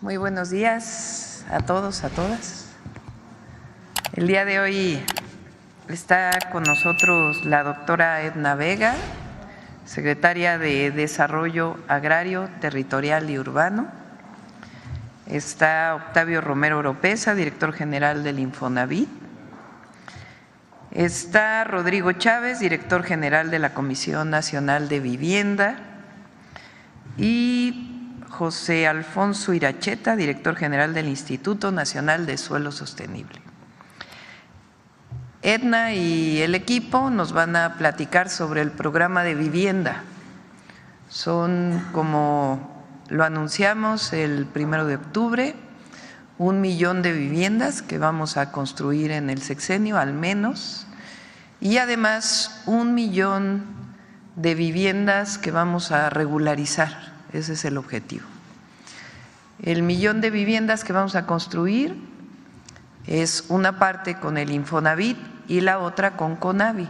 Muy buenos días a todos, a todas. El día de hoy está con nosotros la doctora Edna Vega, secretaria de Desarrollo Agrario, Territorial y Urbano. Está Octavio Romero Oropeza, director general del Infonavit. Está Rodrigo Chávez, director general de la Comisión Nacional de Vivienda. Y José Alfonso Iracheta, director general del Instituto Nacional de Suelo Sostenible. Edna y el equipo nos van a platicar sobre el programa de vivienda. Son, como lo anunciamos el 1 de octubre, 1 millón de viviendas que vamos a construir en el sexenio al menos, y además 1 millón de viviendas que vamos a regularizar. Ese es el objetivo. El 1 millón de viviendas que vamos a construir es una parte con el Infonavit y la otra con Conavi.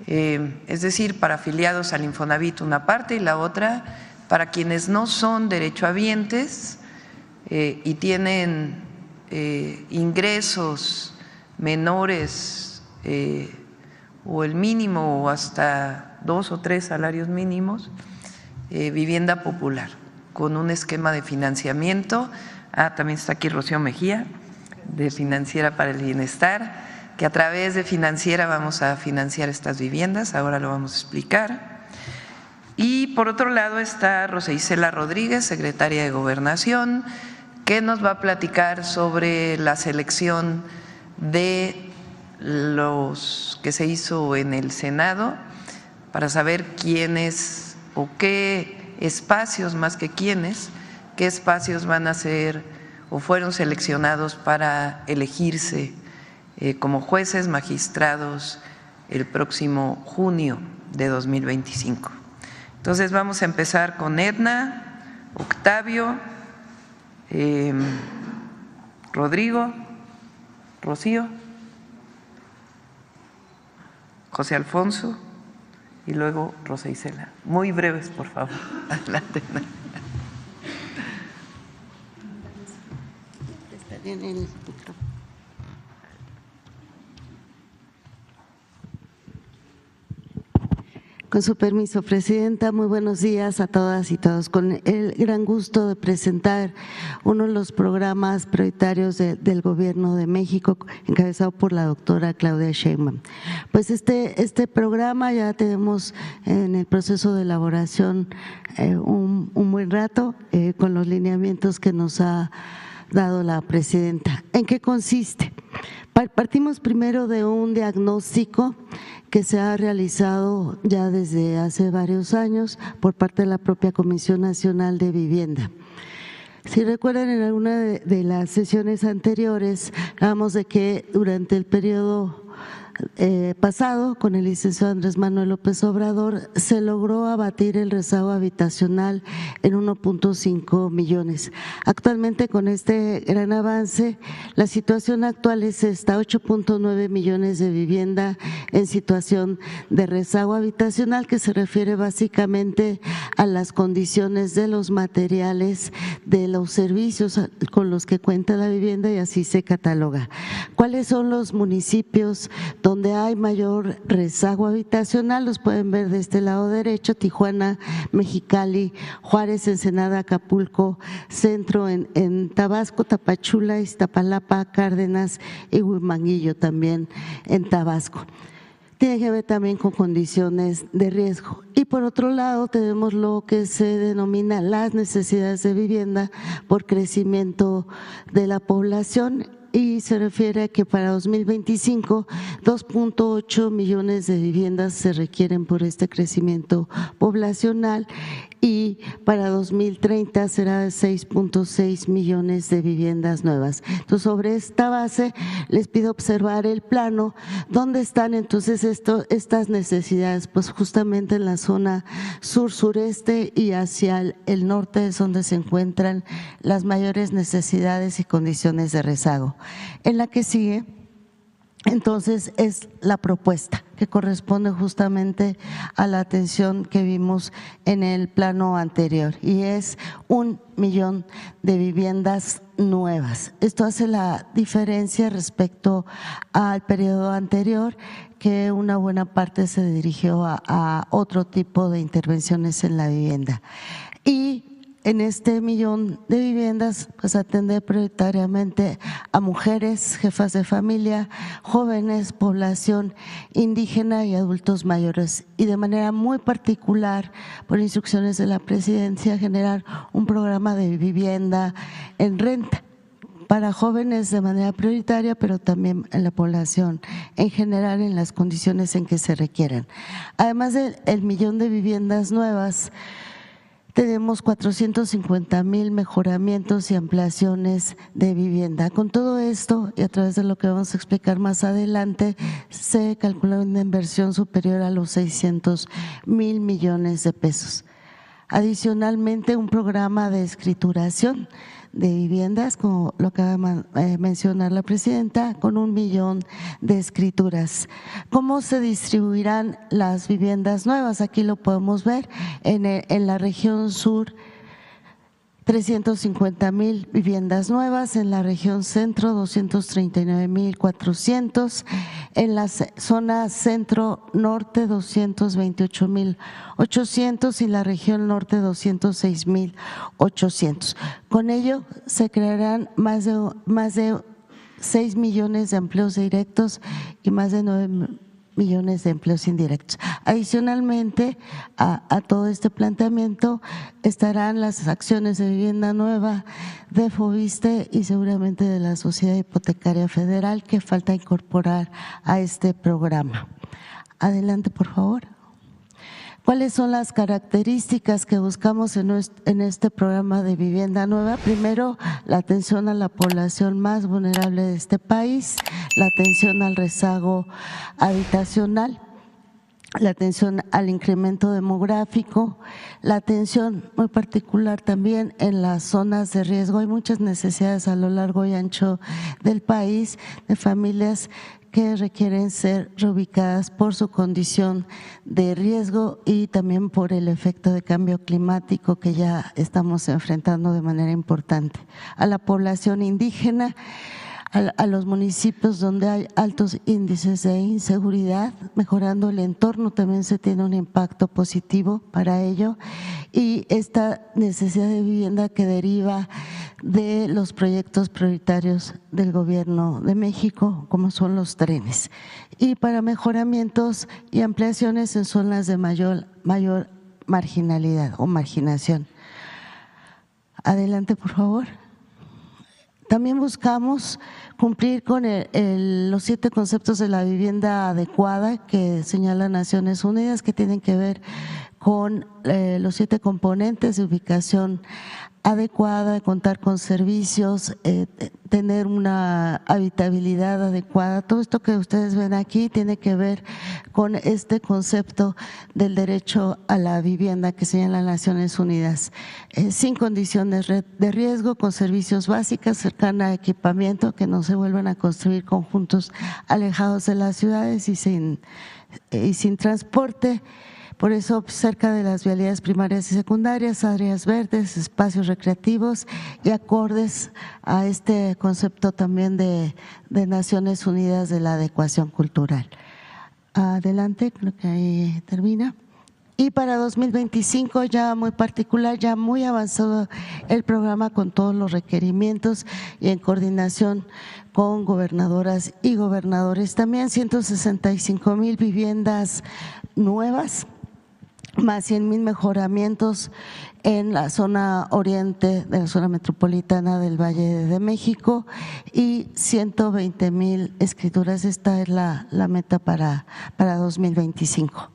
Es decir, para afiliados al Infonavit una parte y la otra para quienes no son derechohabientes y tienen ingresos menores o el mínimo o hasta 2 o 3 salarios mínimos. Vivienda popular, con un esquema de financiamiento. También está aquí Rocío Mejía, de Financiera para el Bienestar, que a través de Financiera vamos a financiar estas viviendas, ahora lo vamos a explicar. Y por otro lado está Rosa Isela Rodríguez, secretaria de Gobernación, que nos va a platicar sobre la selección de los que se hizo en el Senado para saber quiénes o qué espacios, más que quiénes, qué espacios van a ser o fueron seleccionados para elegirse como jueces magistrados el próximo junio de 2025. Entonces vamos a empezar con Edna, Octavio, Rodrigo, Rocío, José Alfonso y luego Rosa Isela. Muy breves, por favor. Adelante. Está bien el micrófono. Con su permiso, Presidenta, muy buenos días a todas y todos. Con el gran gusto de presentar uno de los programas prioritarios del Gobierno de México, encabezado por la doctora Claudia Sheinbaum. Pues este programa ya tenemos en el proceso de elaboración un buen rato con los lineamientos que nos ha dado la Presidenta. ¿En qué consiste? Partimos primero de un diagnóstico que se ha realizado ya desde hace varios años por parte de la propia Comisión Nacional de Vivienda. Si recuerdan, en alguna de las sesiones anteriores hablamos de que durante el periodo pasado, con el licenciado Andrés Manuel López Obrador, se logró abatir el rezago habitacional en 1.5 millones. Actualmente, con este gran avance, la situación actual es esta: 8.9 millones de vivienda en situación de rezago habitacional, que se refiere básicamente a las condiciones de los materiales, de los servicios con los que cuenta la vivienda, y así se cataloga. ¿Cuáles son los municipios donde hay mayor rezago habitacional? Los pueden ver de este lado derecho: Tijuana, Mexicali, Juárez, Ensenada, Acapulco, Centro en Tabasco, Tapachula, Iztapalapa, Cárdenas y Huimanguillo también en Tabasco. Tiene que ver también con condiciones de riesgo. Y por otro lado tenemos lo que se denomina las necesidades de vivienda por crecimiento de la población, y se refiere a que para 2025 2.8 millones de viviendas se requieren por este crecimiento poblacional, y para 2030 será de 6.6 millones de viviendas nuevas. Entonces, sobre esta base les pido observar el plano. ¿Dónde están entonces estas necesidades? Pues justamente en la zona sur-sureste y hacia el norte es donde se encuentran las mayores necesidades y condiciones de rezago. En la que sigue Entonces, es la propuesta que corresponde justamente a la atención que vimos en el plano anterior, y es 1 millón de viviendas nuevas. Esto hace la diferencia respecto al periodo anterior, que una buena parte se dirigió a otro tipo de intervenciones en la vivienda. Y en este 1 millón de viviendas, pues atender prioritariamente a mujeres, jefas de familia, jóvenes, población indígena y adultos mayores. Y de manera muy particular, por instrucciones de la Presidencia, generar un programa de vivienda en renta para jóvenes de manera prioritaria, pero también en la población en general, en las condiciones en que se requieran. Además del 1 millón de viviendas nuevas, tenemos 450,000 mejoramientos y ampliaciones de vivienda. Con todo esto, y a través de lo que vamos a explicar más adelante, se calcula una inversión superior a los 600,000 millones de pesos. Adicionalmente, un programa de escrituración de viviendas, como lo acaba de mencionar la presidenta, con 1 millón de escrituras. ¿Cómo se distribuirán las viviendas nuevas? Aquí lo podemos ver en la región sur. 350,000 viviendas nuevas, en la región centro 239,400, en la zona centro-norte 228,800 y la región norte 206,800. Con ello se crearán más de 6 millones de empleos directos y más de 9 millones de empleos indirectos. Adicionalmente a todo este planteamiento estarán las acciones de vivienda nueva de Foviste y seguramente de la Sociedad Hipotecaria Federal, que falta incorporar a este programa. Adelante, por favor. ¿Cuáles son las características que buscamos en este programa de vivienda nueva? Primero, la atención a la población más vulnerable de este país, la atención al rezago habitacional, la atención al incremento demográfico, la atención muy particular también en las zonas de riesgo. Hay muchas necesidades a lo largo y ancho del país de familias que requieren ser reubicadas por su condición de riesgo y también por el efecto de cambio climático que ya estamos enfrentando de manera importante. A la población indígena, a los municipios donde hay altos índices de inseguridad, mejorando el entorno también se tiene un impacto positivo para ello, y esta necesidad de vivienda que deriva de los proyectos prioritarios del Gobierno de México, como son los trenes, y para mejoramientos y ampliaciones en zonas de mayor marginalidad o marginación. Adelante, por favor. También buscamos cumplir con los 7 conceptos de la vivienda adecuada que señala Naciones Unidas, que tienen que ver con los 7 componentes de ubicación adecuada, contar con servicios, tener una habitabilidad adecuada. Todo esto que ustedes ven aquí tiene que ver con este concepto del derecho a la vivienda que señala Naciones Unidas, sin condiciones de riesgo, con servicios básicos, cercana a equipamiento, que no se vuelvan a construir conjuntos alejados de las ciudades y sin transporte. Por eso, cerca de las vialidades primarias y secundarias, áreas verdes, espacios recreativos y acordes a este concepto también de Naciones Unidas de la adecuación cultural. Adelante, creo que ahí termina. Y para 2025, ya muy particular, ya muy avanzado el programa con todos los requerimientos y en coordinación con gobernadoras y gobernadores. También 165,000 viviendas nuevas, más 100,000 mejoramientos en la zona oriente de la zona metropolitana del Valle de México y 120,000 escrituras. Esta es la meta para 2025.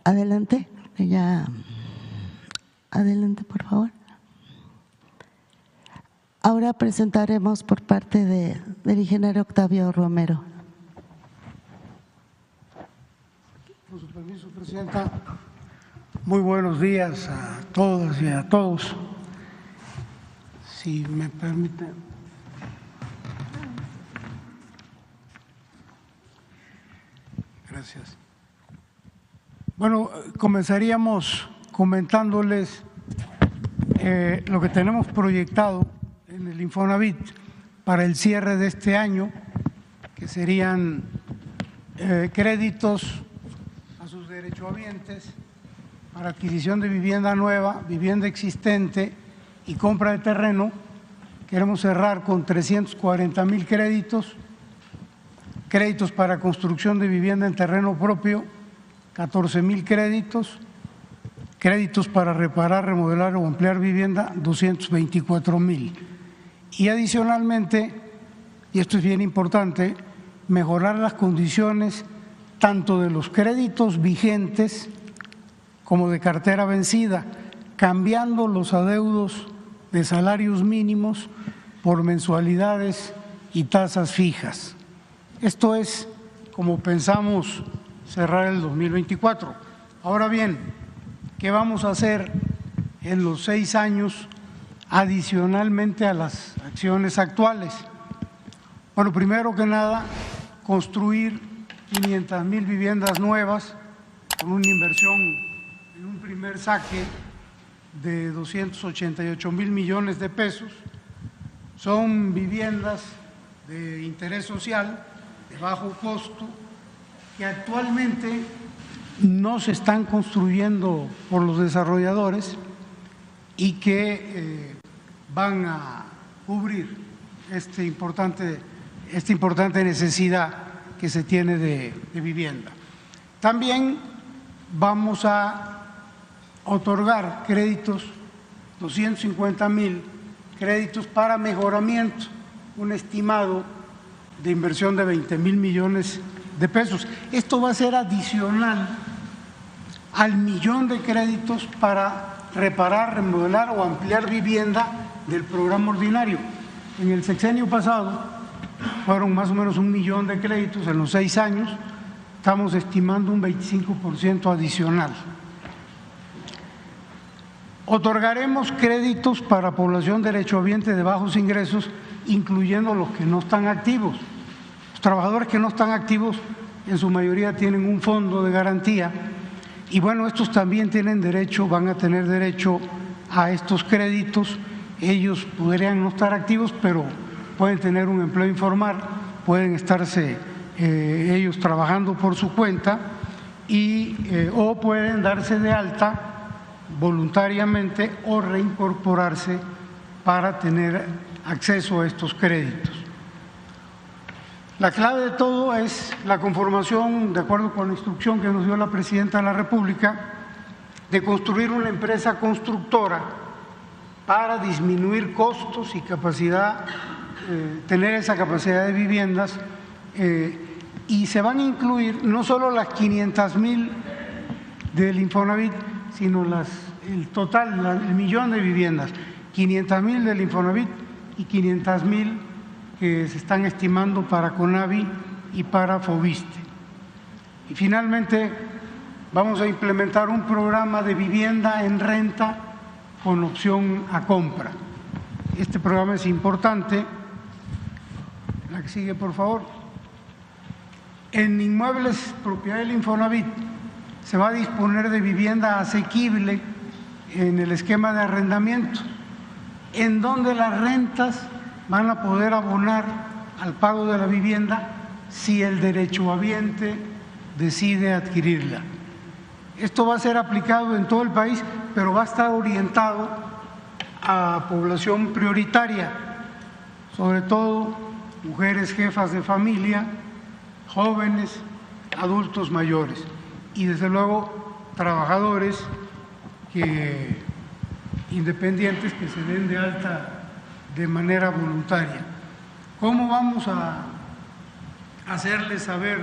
Adelante, adelante, por favor. Ahora presentaremos por parte del ingeniero Octavio Romero. Con su permiso, Presidenta. Muy buenos días a todas y a todos. Si me permite. Gracias. Bueno, comenzaríamos comentándoles lo que tenemos proyectado en el Infonavit para el cierre de este año, que serían créditos a sus derechohabientes para adquisición de vivienda nueva, vivienda existente y compra de terreno. Queremos cerrar con 340,000 créditos, créditos para construcción de vivienda en terreno propio, 14,000 créditos, créditos para reparar, remodelar o ampliar vivienda, 224,000. Y adicionalmente, y esto es bien importante, mejorar las condiciones tanto de los créditos vigentes como de cartera vencida, cambiando los adeudos de salarios mínimos por mensualidades y tasas fijas. Esto es como pensamos cerrar el 2024. Ahora bien, ¿qué vamos a hacer en los 6 años adicionalmente a las acciones actuales? Bueno, primero que nada, construir 500,000 viviendas nuevas con una inversión en un primer saque de 288,000 millones de pesos. Son viviendas de interés social, de bajo costo, que actualmente no se están construyendo por los desarrolladores y que van a cubrir esta importante necesidad que se tiene de vivienda. También vamos a otorgar créditos, 250,000 créditos para mejoramiento, un estimado de inversión de 20,000 millones de pesos. Esto va a ser adicional al millón de créditos para reparar, remodelar o ampliar vivienda del programa ordinario. En el sexenio pasado fueron más o menos 1 millón de créditos en los 6 años, estamos estimando un 25% adicional. Otorgaremos créditos para población derechohabiente de bajos ingresos, incluyendo los que no están activos. Los trabajadores que no están activos en su mayoría tienen un fondo de garantía y bueno, estos también tienen derecho, van a tener derecho a estos créditos. Ellos podrían no estar activos, pero pueden tener un empleo informal, pueden estarse ellos trabajando por su cuenta o pueden darse de alta voluntariamente o reincorporarse para tener acceso a estos créditos. La clave de todo es la conformación, de acuerdo con la instrucción que nos dio la Presidenta de la República, de construir una empresa constructora para disminuir costos y capacidad, tener esa capacidad de viviendas, y se van a incluir no solo las 500,000 del Infonavit, sino el total, el millón de viviendas, 500,000 del Infonavit y 500,000 que se están estimando para CONAVI y para FOBISTE. Y finalmente vamos a implementar un programa de vivienda en renta con opción a compra. Este programa es importante. La que sigue, por favor. En inmuebles propiedad del Infonavit se va a disponer de vivienda asequible en el esquema de arrendamiento, en donde las rentas van a poder abonar al pago de la vivienda si el derechohabiente decide adquirirla. Esto va a ser aplicado en todo el país, pero va a estar orientado a población prioritaria, sobre todo mujeres jefas de familia, jóvenes, adultos mayores y desde luego trabajadores independientes que se den de alta de manera voluntaria. ¿Cómo vamos a hacerles saber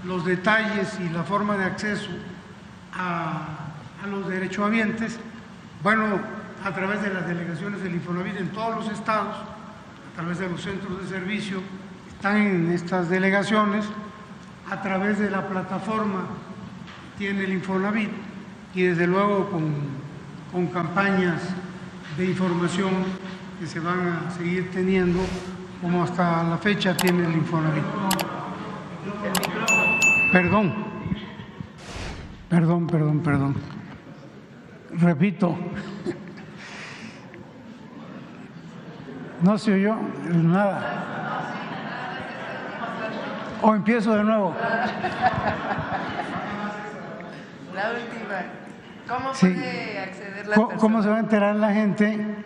los detalles y la forma de acceso a los derechohabientes? Bueno, a través de las delegaciones del Infonavit en todos los estados, a través de los centros de servicio, están en estas delegaciones, a través de la plataforma que tiene el Infonavit y desde luego con campañas de información que se van a seguir teniendo, como hasta la fecha tiene el Infonavit. Perdón. Perdón. Repito. No se oyó nada. O empiezo de nuevo. La última. ¿Cómo puede acceder la persona? ¿Cómo se va a enterar la gente?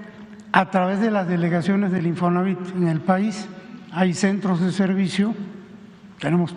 A través de las delegaciones del Infonavit en el país. Hay centros de servicio, tenemos